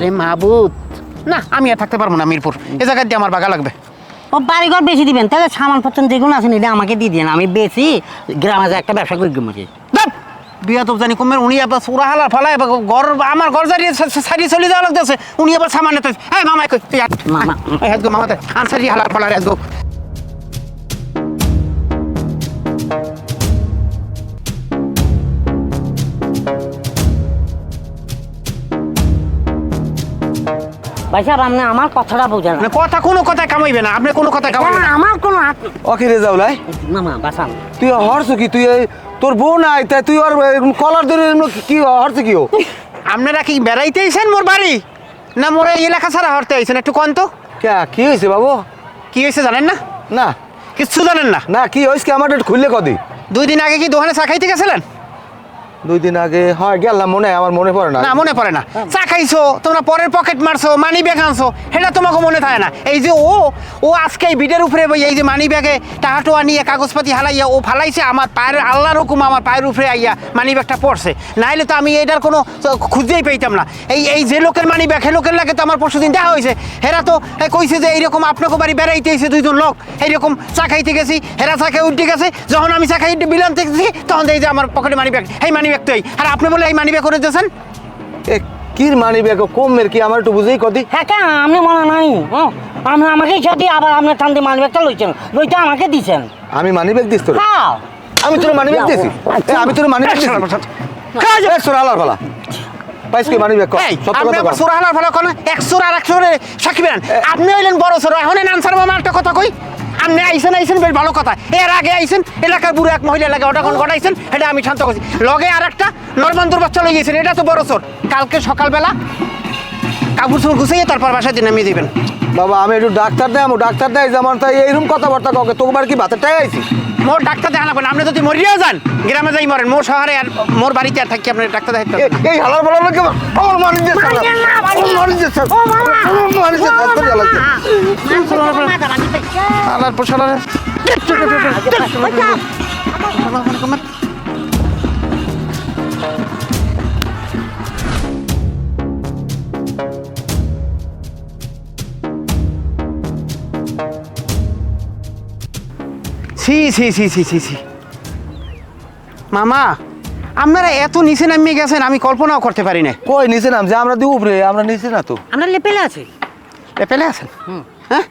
আরে মাহবুব, না আমি আর থাকতে পারবো না মিরপুর, এ জায়গায় দিয়ে আমার বাগা লাগবে। ও বাড়িঘর বেশি দিবেন তাহলে সামানপত্র যেগুলো আছে এটা আমাকে দিয়ে দিন, আমি বেশি গ্রামে যে একটা ব্যবসা করি গেছি। বিয়া তো জানি কমের, উনি আবার সুরা হালা ফালায় ঘর, আমার ঘর সারিয়ে চলে যাওয়া লাগতেছে, উনি আবার সামান নিতে। হ্যাঁ মামা মামা মামাতে আনসারি হালার ফালার একদম। ভাই সাহেব আপনি আমার কথাটা বোঝেন না। কথা কোনো কথায় কামাইবে না, আপনি কোনো কথায় কামাইবেন না। আমার কোনো হাত অখিরে যাওলাই মামা বাসান তুই হরছ কি? তুই তোর বউ নাই তাই তুই ওর কলার ধরে কি হরছ কি? ও আপনারা কি বেড়াইতে আইছেন মোর বাড়ি, না মোর এই এলাকা ছাড়া হরতে আইছেন? একটু কন তো কি হয়েছে বাবু? কি হয়েছে জানেন না? না কিচ্ছু জানেন না? না কি হয়েছে কি আমার একটু খুললে কদি? 2 দিন আগে কি দোকানে চা খাইতে গেছিলেন? 2 দিন আগে হয় গেলাম, আমার মনে পড়ে না। না মনে পড়ে না? চা খাইছো তোমরা, পরের পকেট মারছো, মানি ব্যাগ আনছো, সেটা তোমাকে মনে থাকে না? এই যে ও আজকে এই বিডের উপরে এই যে মানি ব্যাগে টাকা টোয়া নিয়ে কাগজপাতি হালাইয়া ও ফালাইছে, আমার পায়ের আল্লাহর হুকুম আমার পায়ের উপরে আইয়া মানি ব্যাগটা পড়ছে, নাইলে তো আমি এটার কোনো খুঁজেই পেতাম না। এই যে লোকের মানি ব্যাগ, সে লোকের লাগে তো আমার পরশুদিন দেখা হয়েছে। হেরা তো কইছে যে এইরকম আপনাকে বাড়ি বেড়াইতে এসে 2 জন লোক এইরকম চা খাইতে গেছি, হেরা চা খাই উঠে গেছে, যখন আমি চা খাই বিলাম থেকে তখন এই যে আমার পকেটে মানি ব্যাগ, এই মানি ব্যাগ তো এই, আর আপনি বলে এই মানি ব্যাগ করে দিয়েছেন। কি মানি ব্যাগ কমের কি আমার একটু বুঝেই কদি? হ্যাঁ কেন আপনি মনে নাই? আপনি আমাকে সাথে আবার আপনার টান দিয়ে মানি ব্যাগটা লইছেন, লইটা আমাকে দিছেন। আমি মানি ব্যাগ দিস তোর? হ্যাঁ আমি তোর মানি ব্যাগ দিছি? আমি তোর মানি ব্যাগ দিছি? সোরালার ফলা পাইস কি মানি ব্যাগ? আপনি আবার সোরালার ফলা কোন 100 আর 100 সাকিবেন? আপনি হইলেন বড় সর, এখন আনসার মামা একটা কথা কই, আপনি আইসেন বেশ ভালো কথা, এর আগে আইসেন এলাকার বুড়ো এক মহিলা লাগে ওটা কোন ঘটাইছেন, এটা আমি শান্ত করছি, লগে আর একটা নরমান্দুর বাচ্চা লই গেছেন, এটা তো বড় সর। কালকে সকালবেলা কাপড় চোপড় গুছিয়ে তারপর বাসায় দিন নামিয়ে দিবেন। বাবা আমি একটু ডাক্তার দেয় যেমন তাই এইরকম কথাবার্তা কাউকে তোমার কি ভাতেরটাই আইছি? মোর ডাক্তার দেখা লাগবে না, আপনি যদি মরিয়াও যান গ্রামে যাই মরেন, মোর শহরে আর মোর বাড়িতে আর থাকি আপনার ডাক্তার দেখাতে হবে না। এই হালার বলার লোক আমার মানি দিচ্ছে, আলার পোশালার ছি ছি ছি ছি ছি ছি মামা, আপনারা এত নিচে নামিয়ে গেছেন আমি কল্পনাও করতে পারি না। কই নিচে নাম যে আমরা দিব উপরে, আমরা নিচে না তো। আমরা লেপেলে আছি। লেপেলে আছেন? হ্যাঁ,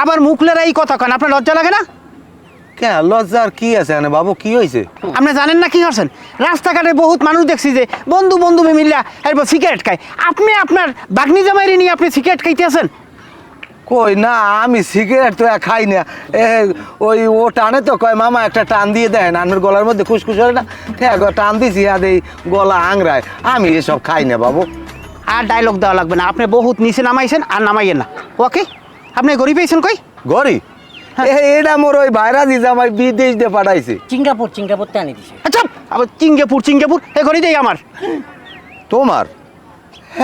আবার মুখলেরা এই কথা কেন? আপনার লজ্জা লাগে না? কে লজ্জার কি আছে এখানে বাবু? কি হয়েছে? আপনি জানেন না কি করছেন? রাস্তাঘাটে বহুত মানুষ দেখছি যে বন্ধু মিল্লা এরপর সিগারেট খায়, আপনি আপনার বাগনি জামাইরে নিয়ে আপনি সিগারেট খাইতে আছেন? কই না, আমি সিগারেট তো খাই না। ওই ও টানে তো, কয় মামা একটা টান দিয়ে দেন, আমার গলার মধ্যে খুশখুশ হয় না, হ্যাঁ টান দিছি, আর এই গলা আংরায়। আমি এসব খাই না বাবু। আর ডায়লগ দেওয়া লাগবে না, আপনি বহুত নিচে নামাইছেন আর নামাইয়েন না, ওকে? আপনি গরিব পেয়েছেন কই? গরি এটা মোর ওই ভাইরা দিছে, আমার বিদেশ দিয়ে পাঠাইছে। সিঙ্গাপুর তে আনি দিছে। আচ্ছা, আবার সিঙ্গাপুর এ গরি দেই আমার। তোমার